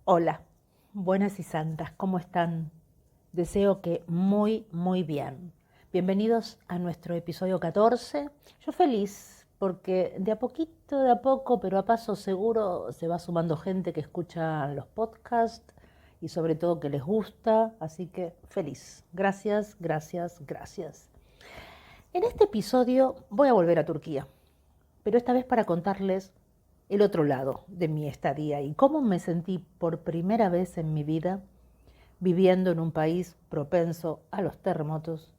Hola, buenas y santas, ¿cómo están? Deseo que muy bien. Bienvenidos a nuestro episodio 14. Yo feliz porque de a poco, pero a paso seguro se va sumando gente que escucha los podcasts y sobre todo que les gusta, así que feliz. Gracias, gracias, gracias. En este episodio voy a volver a Turquía, pero esta vez para contarles el otro lado de mi estadía y cómo me sentí por primera vez en mi vida viviendo en un país propenso a los terremotos,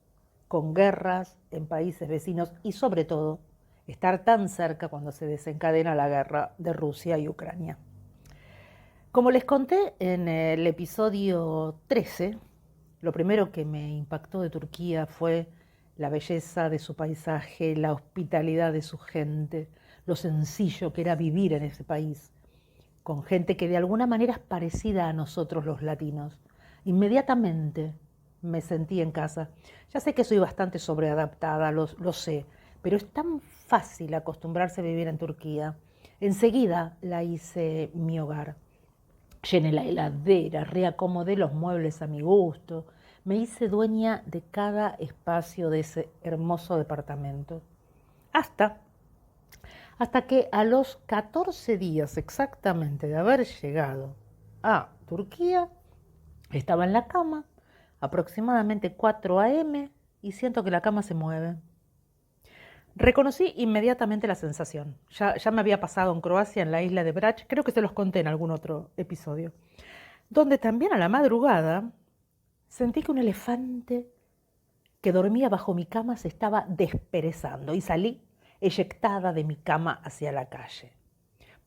con guerras en países vecinos y sobre todo estar tan cerca cuando se desencadena la guerra de Rusia y Ucrania. Como les conté en el episodio 13, lo primero que me impactó de Turquía fue la belleza de su paisaje, la hospitalidad de su gente, lo sencillo que era vivir en ese país, con gente que de alguna manera es parecida a nosotros los latinos. Inmediatamente me sentí en casa. Ya sé que soy bastante sobreadaptada, lo sé, pero es tan fácil acostumbrarse a vivir en Turquía. Enseguida la hice mi hogar. Llené la heladera, reacomodé los muebles a mi gusto, me hice dueña de cada espacio de ese hermoso departamento. Hasta, hasta que a los 14 días exactamente de haber llegado a Turquía, estaba en la cama, aproximadamente 4 a.m., y siento que la cama se mueve. Reconocí inmediatamente la sensación. Ya me había pasado en Croacia, en la isla de Brač, creo que se los conté en algún otro episodio, donde también a la madrugada sentí que un elefante que dormía bajo mi cama se estaba desperezando y salí eyectada de mi cama hacia la calle.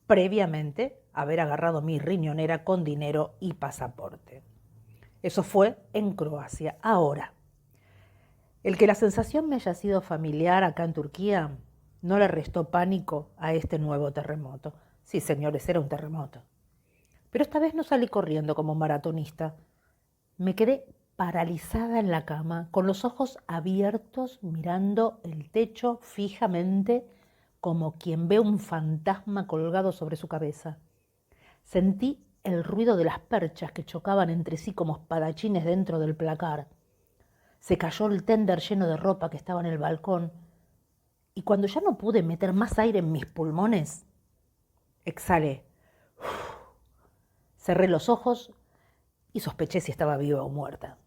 Previamente, haber agarrado mi riñonera con dinero y pasaporte. Eso fue en Croacia. Ahora, el que la sensación me haya sido familiar acá en Turquía no le restó pánico a este nuevo terremoto. Sí, señores, era un terremoto. Pero esta vez no salí corriendo como maratonista. Me quedé paralizada en la cama, con los ojos abiertos, mirando el techo fijamente, como quien ve un fantasma colgado sobre su cabeza. Sentí el ruido de las perchas que chocaban entre sí como espadachines dentro del placar. Se cayó el tender lleno de ropa que estaba en el balcón, y cuando ya no pude meter más aire en mis pulmones, exhalé. Cerré los ojos y sospeché si estaba viva o muerta.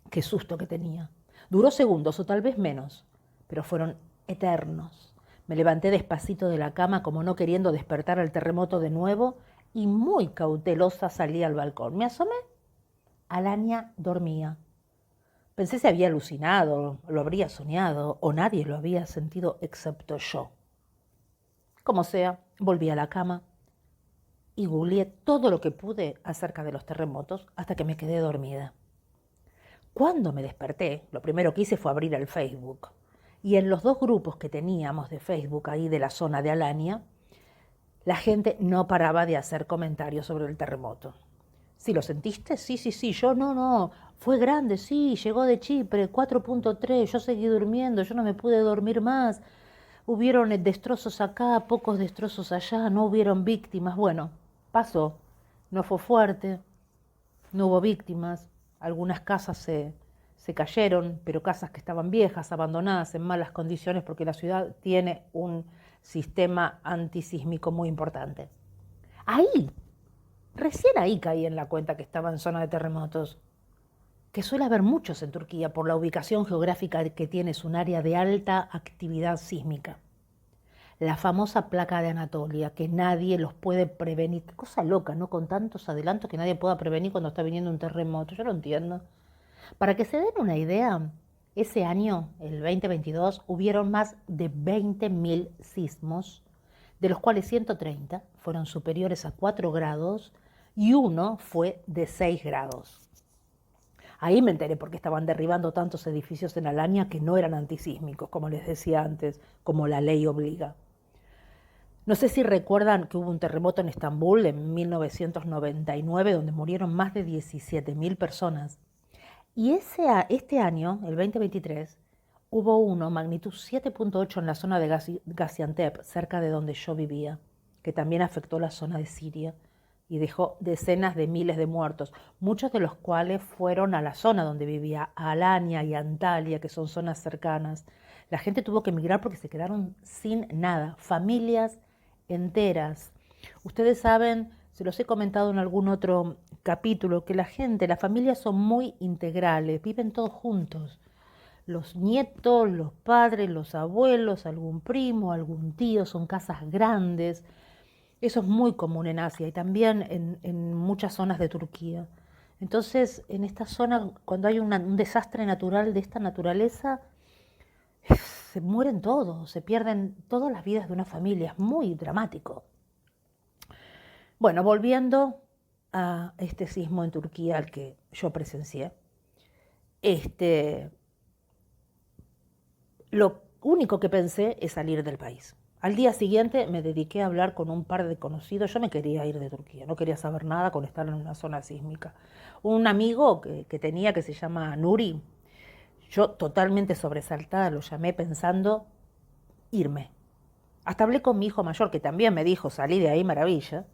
Qué susto que tenía. Duró segundos o tal vez menos, pero fueron eternos. Me levanté despacito de la cama como no queriendo despertar al terremoto de nuevo y muy cautelosa salí al balcón. Me asomé. Alania dormía. Pensé si había alucinado, lo habría soñado o nadie lo había sentido excepto yo. Como sea, volví a la cama y googleé todo lo que pude acerca de los terremotos hasta que me quedé dormida. Cuando me desperté, lo primero que hice fue abrir el Facebook. Y en los dos grupos que teníamos de Facebook ahí de la zona de Alania, la gente no paraba de hacer comentarios sobre el terremoto. ¿Sí lo sentiste? Sí, sí, sí. Yo no. Fue grande, sí. Llegó de Chipre, 4.3. Yo seguí durmiendo, yo no me pude dormir más. Hubieron destrozos acá, pocos destrozos allá, no hubieron víctimas. Bueno, pasó. No fue fuerte, no hubo víctimas. Algunas casas se cayeron, pero casas que estaban viejas, abandonadas, en malas condiciones, porque la ciudad tiene un sistema antisísmico muy importante. Ahí, recién ahí caí en la cuenta que estaba en zona de terremotos, que suele haber muchos en Turquía por la ubicación geográfica que tiene, es un área de alta actividad sísmica. La famosa placa de Anatolia, que nadie los puede prevenir. Qué cosa loca, ¿no? Con tantos adelantos que nadie pueda prevenir cuando está viniendo un terremoto. Yo no entiendo. Para que se den una idea, ese año, el 2022, hubieron más de 20.000 sismos, de los cuales 130 fueron superiores a 4 grados y uno fue de 6 grados. Ahí me enteré por qué estaban derribando tantos edificios en Alania que no eran antisísmicos, como les decía antes, como la ley obliga. No sé si recuerdan que hubo un terremoto en Estambul en 1999 donde murieron más de 17.000 personas. Y este año, el 2023, hubo uno, magnitud 7.8 en la zona de Gaziantep, cerca de donde yo vivía, que también afectó la zona de Siria. y dejó decenas de miles de muertos, muchos de los cuales fueron a la zona donde vivía, a Alanya y Antalya, que son zonas cercanas. La gente tuvo que emigrar porque se quedaron sin nada, familias enteras. Ustedes saben, se los he comentado en algún otro capítulo, que la gente, las familias son muy integrales, viven todos juntos. Los nietos, los padres, los abuelos, algún primo, algún tío, son casas grandes. Eso es muy común en Asia y también en muchas zonas de Turquía. Entonces, en esta zona, cuando hay un desastre natural de esta naturaleza, se mueren todos, se pierden todas las vidas de una familia. Es muy dramático. Bueno, volviendo a este sismo en Turquía al que yo presencié, lo único que pensé es salir del país. Al día siguiente me dediqué a hablar con un par de conocidos. Yo me quería ir de Turquía, no quería saber nada con estar en una zona sísmica. Un amigo que tenía que se llama Nuri, yo totalmente sobresaltada lo llamé pensando irme. Hasta hablé con mi hijo mayor, que también me dijo, salí de ahí, maravilla.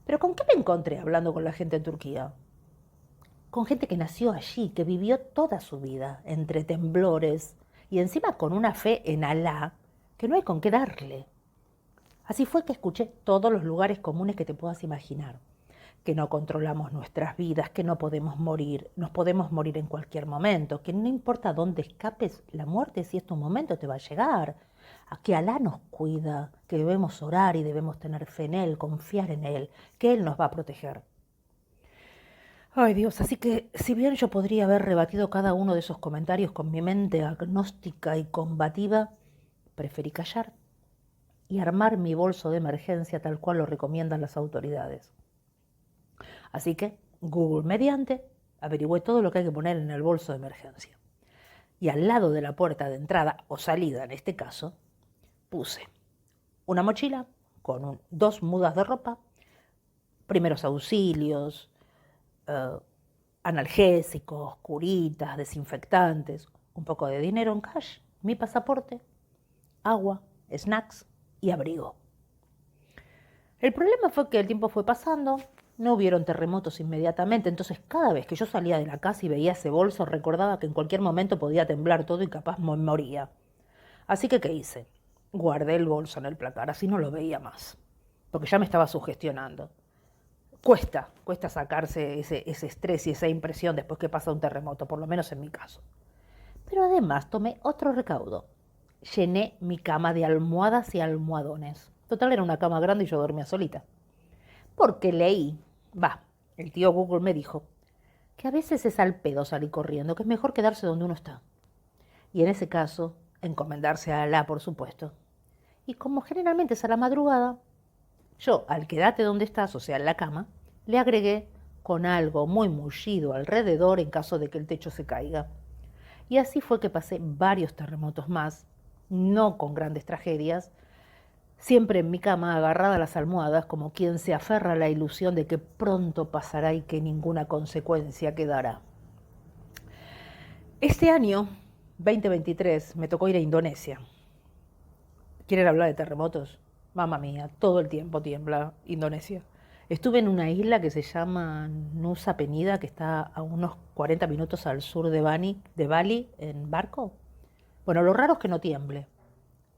Pero ¿con qué me encontré hablando con la gente en Turquía? Con gente que nació allí, que vivió toda su vida entre temblores y encima con una fe en Alá que no hay con qué darle. Así fue que escuché todos los lugares comunes que te puedas imaginar, que no controlamos nuestras vidas, que no podemos morir, nos podemos morir en cualquier momento, que no importa dónde escapes, la muerte si es tu momento te va a llegar, a que Alá nos cuida, que debemos orar y debemos tener fe en Él, confiar en Él, que Él nos va a proteger. Ay Dios, así que si bien yo podría haber rebatido cada uno de esos comentarios con mi mente agnóstica y combativa, preferí callar y armar mi bolso de emergencia tal cual lo recomiendan las autoridades. Así que, Google mediante, averigüé todo lo que hay que poner en el bolso de emergencia. Y al lado de la puerta de entrada, o salida en este caso, puse una mochila con 2 mudas de ropa, primeros auxilios, analgésicos, curitas, desinfectantes, un poco de dinero en cash, mi pasaporte, agua, snacks y abrigo. El problema fue que el tiempo fue pasando, no hubieron terremotos inmediatamente, entonces cada vez que yo salía de la casa y veía ese bolso recordaba que en cualquier momento podía temblar todo y capaz me moría. Así que, ¿qué hice? Guardé el bolso en el placar, así no lo veía más, porque ya me estaba sugestionando. Cuesta sacarse ese estrés y esa impresión después que pasa un terremoto, por lo menos en mi caso. Pero además tomé otro recaudo. Llené mi cama de almohadas y almohadones. Total, era una cama grande y yo dormía solita. Porque leí, el tío Google me dijo, que a veces es al pedo salir corriendo, que es mejor quedarse donde uno está. Y en ese caso, encomendarse a Alá, por supuesto. Y como generalmente es a la madrugada, yo, al quedarte donde estás, o sea, en la cama, le agregué con algo muy mullido alrededor en caso de que el techo se caiga. Y así fue que pasé varios terremotos más, no con grandes tragedias, siempre en mi cama agarrada a las almohadas como quien se aferra a la ilusión de que pronto pasará y que ninguna consecuencia quedará. Este año, 2023, me tocó ir a Indonesia. ¿Quieren hablar de terremotos? Mamma mía, todo el tiempo tiembla Indonesia. Estuve en una isla que se llama Nusa Penida, que está a unos 40 minutos al sur de Bali, en barco. Bueno, lo raro es que no tiemble.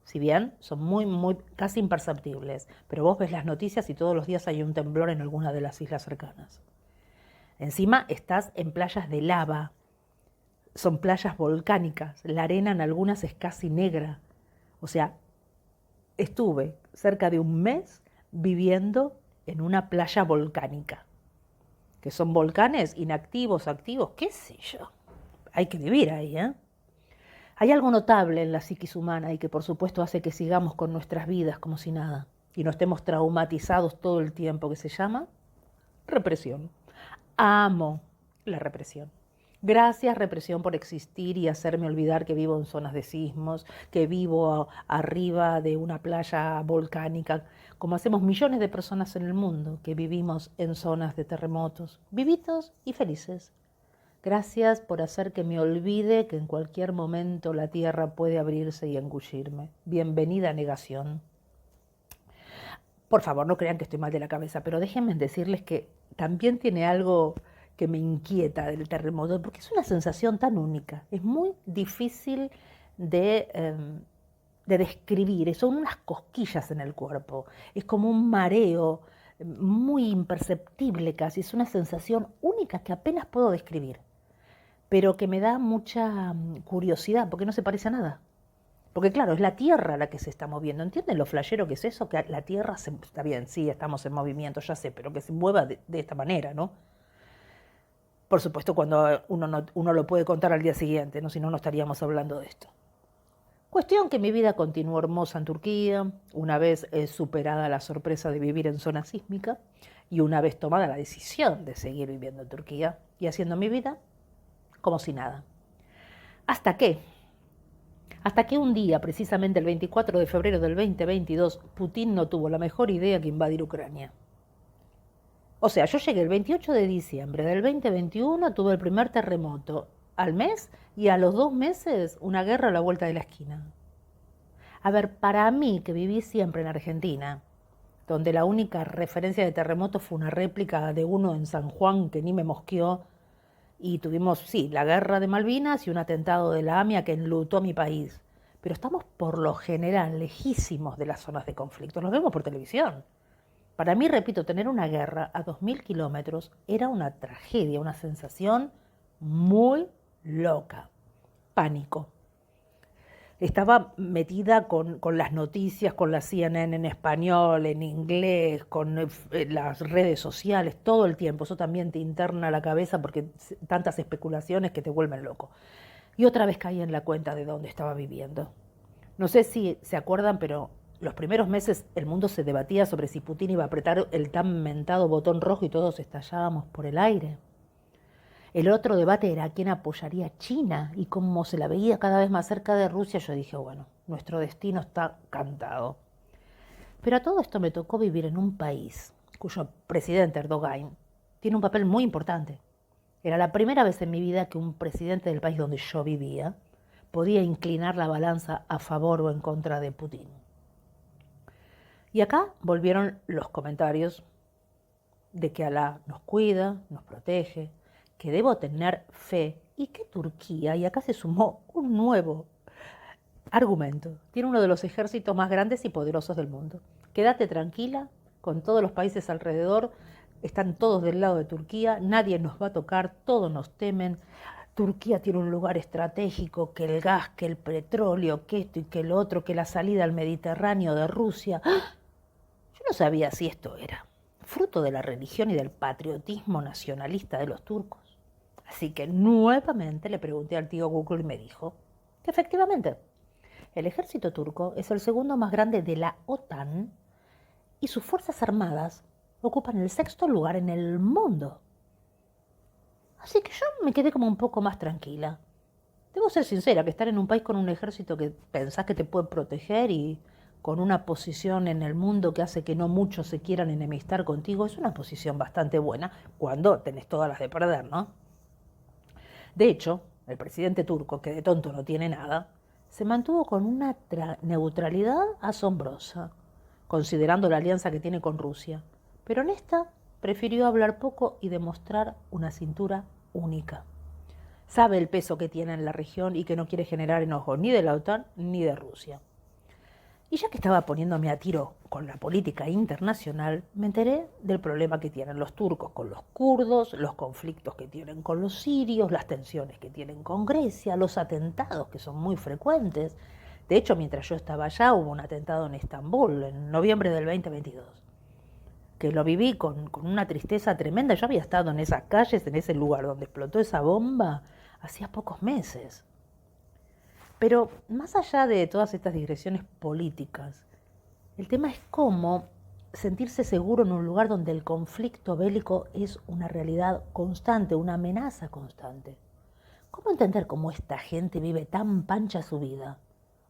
Si bien son muy, casi imperceptibles, pero vos ves las noticias y todos los días hay un temblor en alguna de las islas cercanas. Encima estás en playas de lava, son playas volcánicas, la arena en algunas es casi negra. O sea, estuve cerca de un mes viviendo en una playa volcánica, que son volcanes inactivos, activos, qué sé yo. Hay que vivir ahí, ¿eh? Hay algo notable en la psiquis humana y que por supuesto hace que sigamos con nuestras vidas como si nada y no estemos traumatizados todo el tiempo, que se llama represión. Amo la represión. Gracias, represión, por existir y hacerme olvidar que vivo en zonas de sismos, que vivo arriba de una playa volcánica, como hacemos millones de personas en el mundo que vivimos en zonas de terremotos, vivitos y felices. Gracias por hacer que me olvide que en cualquier momento la tierra puede abrirse y engullirme. Bienvenida negación. Por favor, no crean que estoy mal de la cabeza, pero déjenme decirles que también tiene algo que me inquieta del terremoto, porque es una sensación tan única, es muy difícil de, de describir, son unas cosquillas en el cuerpo, es como un mareo muy imperceptible casi, es una sensación única que apenas puedo describir, pero que me da mucha curiosidad, porque no se parece a nada. Porque claro, es la Tierra la que se está moviendo. ¿Entienden lo flashero que es eso? Que la Tierra está bien, sí, estamos en movimiento, ya sé, pero que se mueva de esta manera, ¿no? Por supuesto, cuando uno lo puede contar al día siguiente, ¿no? Si no, no estaríamos hablando de esto. Cuestión que mi vida continuó hermosa en Turquía, una vez superada la sorpresa de vivir en zona sísmica y una vez tomada la decisión de seguir viviendo en Turquía y haciendo mi vida como si nada. ¿Hasta qué? Hasta que un día, precisamente el 24 de febrero del 2022, Putin no tuvo la mejor idea que invadir Ucrania. O sea, yo llegué el 28 de diciembre del 2021, tuve el primer terremoto al mes y a los 2 meses una guerra a la vuelta de la esquina. A ver, para mí, que viví siempre en Argentina, donde la única referencia de terremoto fue una réplica de uno en San Juan que ni me mosqueó, y tuvimos, sí, la guerra de Malvinas y un atentado de la AMIA que enlutó a mi país. Pero estamos por lo general lejísimos de las zonas de conflicto. Los vemos por televisión. Para mí, repito, tener una guerra a 2000 kilómetros era una tragedia, una sensación muy loca. Pánico. Estaba metida con las noticias, con la CNN en español, en inglés, con las redes sociales, todo el tiempo. Eso también te interna la cabeza porque tantas especulaciones que te vuelven loco. Y otra vez caí en la cuenta de dónde estaba viviendo. No sé si se acuerdan, pero los primeros meses el mundo se debatía sobre si Putin iba a apretar el tan mentado botón rojo y todos estallábamos por el aire. El otro debate era quién apoyaría a China y como se la veía cada vez más cerca de Rusia, yo dije, bueno, nuestro destino está cantado. Pero a todo esto me tocó vivir en un país cuyo presidente Erdogan tiene un papel muy importante. Era la primera vez en mi vida que un presidente del país donde yo vivía podía inclinar la balanza a favor o en contra de Putin. Y acá volvieron los comentarios de que Alá nos cuida, nos protege, que debo tener fe y que Turquía, y acá se sumó un nuevo argumento, tiene uno de los ejércitos más grandes y poderosos del mundo. Quédate tranquila, con todos los países alrededor, están todos del lado de Turquía, nadie nos va a tocar, todos nos temen. Turquía tiene un lugar estratégico, que el gas, que el petróleo, que esto y que el otro, que la salida al Mediterráneo de Rusia. Yo no sabía si esto era fruto de la religión y del patriotismo nacionalista de los turcos. Así que nuevamente le pregunté al tío Google y me dijo que efectivamente el ejército turco es el segundo más grande de la OTAN y sus fuerzas armadas ocupan el 6.º lugar en el mundo. Así que yo me quedé como un poco más tranquila. Debo ser sincera, que estar en un país con un ejército que pensás que te puede proteger y con una posición en el mundo que hace que no muchos se quieran enemistar contigo, es una posición bastante buena cuando tenés todas las de perder, ¿no? De hecho, el presidente turco, que de tonto no tiene nada, se mantuvo con una neutralidad asombrosa, considerando la alianza que tiene con Rusia. Pero en esta prefirió hablar poco y demostrar una cintura única. Sabe el peso que tiene en la región y que no quiere generar enojo ni de la OTAN ni de Rusia. Y ya que estaba poniéndome a tiro con la política internacional, me enteré del problema que tienen los turcos con los kurdos, los conflictos que tienen con los sirios, las tensiones que tienen con Grecia, los atentados que son muy frecuentes. De hecho, mientras yo estaba allá, hubo un atentado en Estambul, en noviembre del 2022, que lo viví con una tristeza tremenda. Yo había estado en esas calles, en ese lugar donde explotó esa bomba, hacía pocos meses. Pero más allá de todas estas digresiones políticas, el tema es cómo sentirse seguro en un lugar donde el conflicto bélico es una realidad constante, una amenaza constante. ¿Cómo entender cómo esta gente vive tan pancha su vida?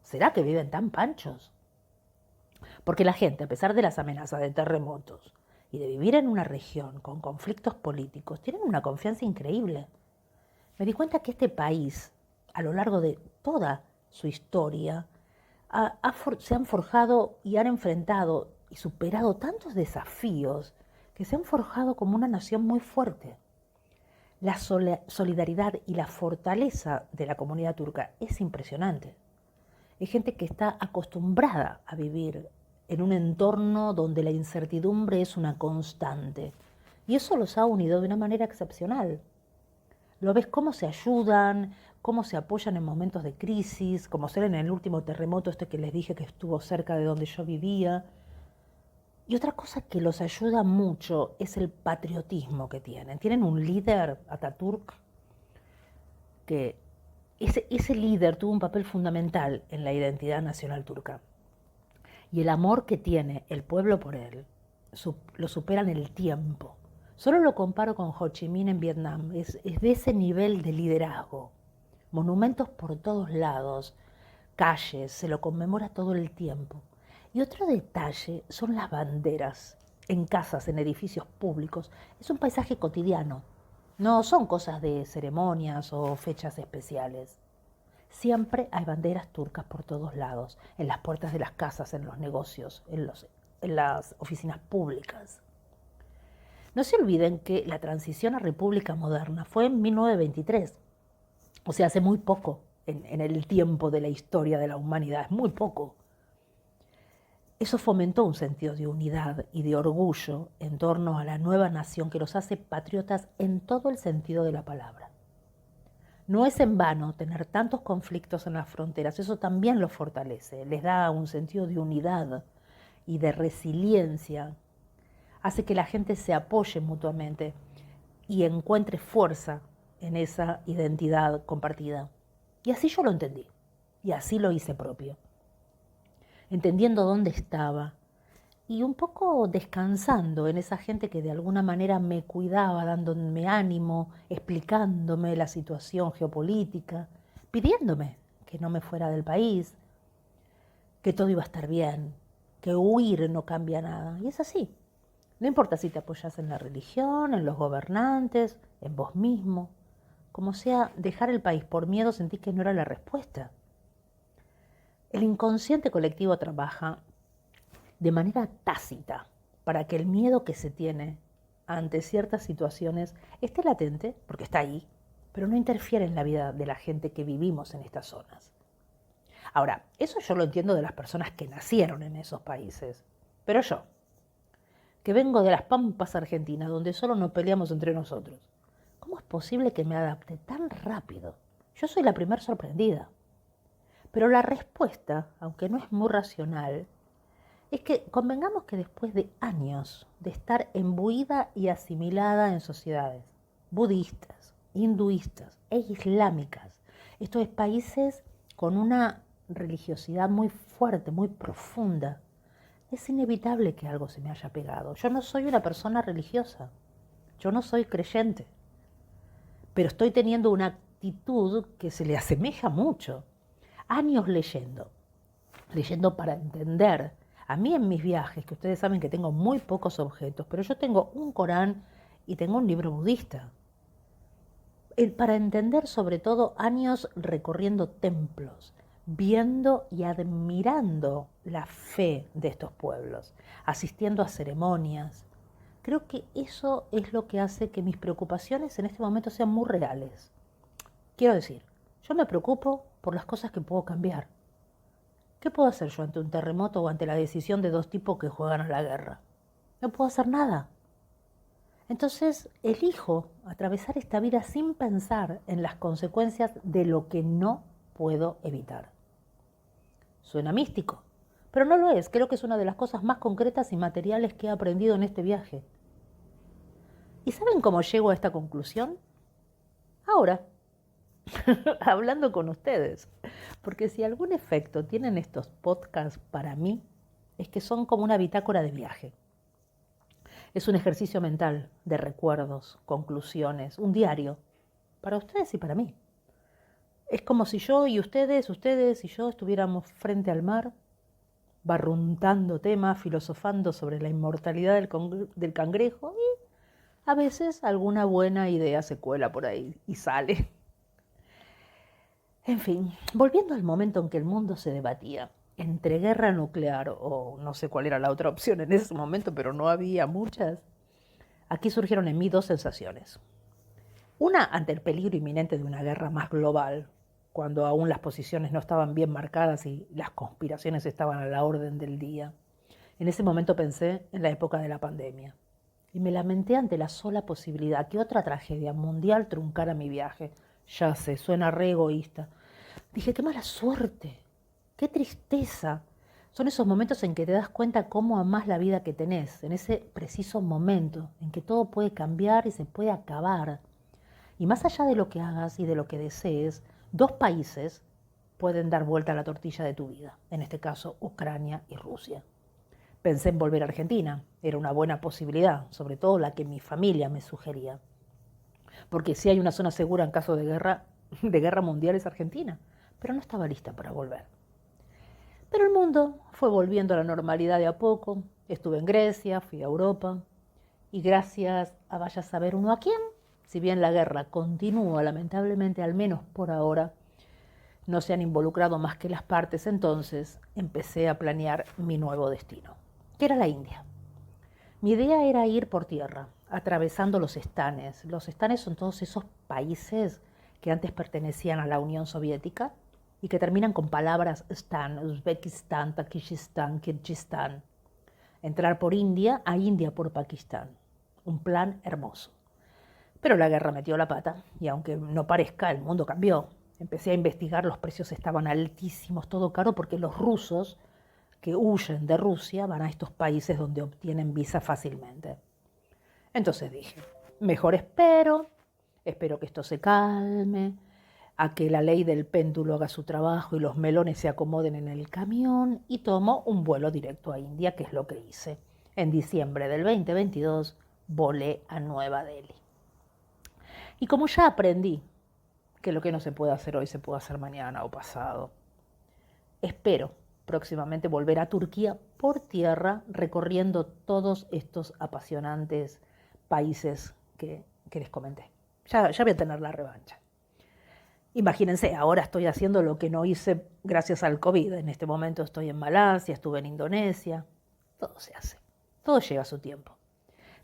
¿Será que viven tan panchos? Porque la gente, a pesar de las amenazas de terremotos y de vivir en una región con conflictos políticos, tienen una confianza increíble. Me di cuenta que este país, a lo largo de toda su historia, se han forjado y han enfrentado y superado tantos desafíos que se han forjado como una nación muy fuerte. La solidaridad y la fortaleza de la comunidad turca es impresionante. Hay gente que está acostumbrada a vivir en un entorno donde la incertidumbre es una constante. Y eso los ha unido de una manera excepcional. Lo ves cómo se ayudan, cómo se apoyan en momentos de crisis, como ser en el último terremoto que les dije que estuvo cerca de donde yo vivía. Y otra cosa que los ayuda mucho es el patriotismo que tienen. Tienen un líder, Atatürk, que ese líder tuvo un papel fundamental en la identidad nacional turca. Y el amor que tiene el pueblo por él lo supera en el tiempo. Solo lo comparo con Ho Chi Minh en Vietnam. Es de ese nivel de liderazgo. Monumentos por todos lados, calles, se lo conmemora todo el tiempo. Y otro detalle son las banderas en casas, en edificios públicos. Es un paisaje cotidiano. No son cosas de ceremonias o fechas especiales. Siempre hay banderas turcas por todos lados, en las puertas de las casas, en los negocios, en las oficinas públicas. No se olviden que la transición a República Moderna fue en 1923, o sea, hace muy poco en el tiempo de la historia de la humanidad, es muy poco. Eso fomentó un sentido de unidad y de orgullo en torno a la nueva nación que los hace patriotas en todo el sentido de la palabra. No es en vano tener tantos conflictos en las fronteras, eso también los fortalece, les da un sentido de unidad y de resiliencia, hace que la gente se apoye mutuamente y encuentre fuerza en esa identidad compartida. Y así yo lo entendí, y así lo hice propio, entendiendo dónde estaba y un poco descansando en esa gente que de alguna manera me cuidaba, dándome ánimo, explicándome la situación geopolítica, pidiéndome que no me fuera del país, que todo iba a estar bien, que huir no cambia nada. Y es así. No importa si te apoyas en la religión, en los gobernantes, en vos mismo. Como sea, dejar el país por miedo sentí que no era la respuesta. El inconsciente colectivo trabaja de manera tácita para que el miedo que se tiene ante ciertas situaciones esté latente, porque está ahí, pero no interfiere en la vida de la gente que vivimos en estas zonas. Ahora, eso yo lo entiendo de las personas que nacieron en esos países, pero yo, que vengo de las Pampas Argentinas, donde solo nos peleamos entre nosotros, ¿cómo es posible que me adapte tan rápido? Yo soy la primer sorprendida. Pero la respuesta, aunque no es muy racional, es que convengamos que después de años de estar embuida y asimilada en sociedades budistas, hinduistas e islámicas, estos países con una religiosidad muy fuerte, muy profunda, es inevitable que algo se me haya pegado. Yo no soy una persona religiosa, yo no soy creyente, pero estoy teniendo una actitud que se le asemeja mucho. Años leyendo para entender. A mí en mis viajes, que ustedes saben que tengo muy pocos objetos, pero yo tengo un Corán y tengo un libro budista. Para entender sobre todo años recorriendo templos, viendo y admirando la fe de estos pueblos, asistiendo a ceremonias. Creo que eso es lo que hace que mis preocupaciones en este momento sean muy reales. Quiero decir, yo me preocupo por las cosas que puedo cambiar. ¿Qué puedo hacer yo ante un terremoto o ante la decisión de dos tipos que juegan a la guerra? No puedo hacer nada. Entonces elijo atravesar esta vida sin pensar en las consecuencias de lo que no puedo evitar. Suena místico, pero no lo es. Creo que es una de las cosas más concretas y materiales que he aprendido en este viaje. ¿Y saben cómo llego a esta conclusión? Ahora, hablando con ustedes. Porque si algún efecto tienen estos podcasts para mí, es que son como una bitácora de viaje. Es un ejercicio mental de recuerdos, conclusiones, un diario, para ustedes y para mí. Es como si yo y ustedes y yo estuviéramos frente al mar, barruntando temas, filosofando sobre la inmortalidad del cangrejo y a veces alguna buena idea se cuela por ahí y sale. En fin, volviendo al momento en que el mundo se debatía, entre guerra nuclear o no sé cuál era la otra opción en ese momento, pero no había muchas, aquí surgieron en mí dos sensaciones. Una ante el peligro inminente de una guerra más global, cuando aún las posiciones no estaban bien marcadas y las conspiraciones estaban a la orden del día. En ese momento pensé en la época de la pandemia y me lamenté ante la sola posibilidad que otra tragedia mundial truncara mi viaje. Ya sé, suena re egoísta. Dije, qué mala suerte, qué tristeza. Son esos momentos en que te das cuenta cómo amás la vida que tenés, en ese preciso momento en que todo puede cambiar y se puede acabar. Y más allá de lo que hagas y de lo que desees, dos países pueden dar vuelta a la tortilla de tu vida, en este caso Ucrania y Rusia. Pensé en volver a Argentina, era una buena posibilidad, sobre todo la que mi familia me sugería. Porque si hay una zona segura en caso de guerra mundial es Argentina, pero no estaba lista para volver. Pero el mundo fue volviendo a la normalidad de a poco, estuve en Grecia, fui a Europa, y gracias a vaya a saber uno a quién, si bien la guerra continúa, lamentablemente, al menos por ahora, no se han involucrado más que las partes, entonces empecé a planear mi nuevo destino, que era la India. Mi idea era ir por tierra, atravesando los estanes. Los estanes son todos esos países que antes pertenecían a la Unión Soviética y que terminan con palabras stan, Uzbekistán, Tayikistán, Kirguistán. Entrar por India a India por Pakistán. Un plan hermoso. Pero la guerra metió la pata y aunque no parezca, el mundo cambió. Empecé a investigar, los precios estaban altísimos, todo caro porque los rusos que huyen de Rusia van a estos países donde obtienen visa fácilmente. Entonces dije, mejor espero que esto se calme, a que la ley del péndulo haga su trabajo y los melones se acomoden en el camión y tomo un vuelo directo a India, que es lo que hice. En diciembre del 2022 volé a Nueva Delhi. Y como ya aprendí que lo que no se puede hacer hoy se puede hacer mañana o pasado, espero próximamente volver a Turquía por tierra recorriendo todos estos apasionantes países que les comenté. Ya voy a tener la revancha. Imagínense, ahora estoy haciendo lo que no hice gracias al COVID. En este momento estoy en Malasia, estuve en Indonesia. Todo se hace, todo llega a su tiempo.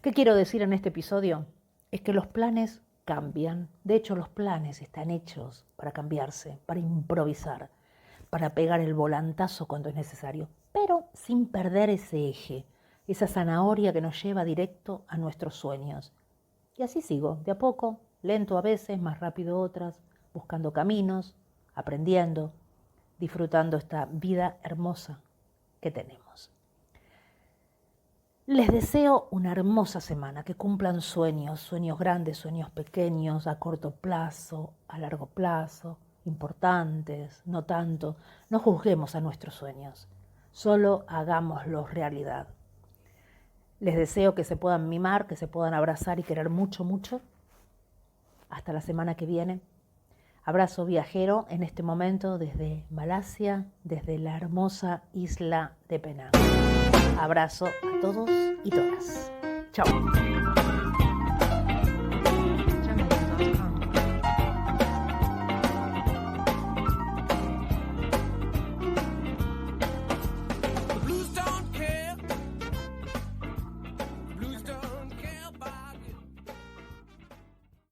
¿Qué quiero decir en este episodio? Es que los planes cambian. De hecho, los planes están hechos para cambiarse, para improvisar, para pegar el volantazo cuando es necesario, pero sin perder ese eje, esa zanahoria que nos lleva directo a nuestros sueños. Y así sigo, de a poco, lento a veces, más rápido otras, buscando caminos, aprendiendo, disfrutando esta vida hermosa que tenemos. Les deseo una hermosa semana, que cumplan sueños, sueños grandes, sueños pequeños, a corto plazo, a largo plazo, importantes, no tanto. No juzguemos a nuestros sueños, solo hagámoslos realidad. Les deseo que se puedan mimar, que se puedan abrazar y querer mucho, mucho. Hasta la semana que viene. Abrazo viajero en este momento desde Malasia, desde la hermosa isla de Penang. Abrazo a todos y todas. Chao.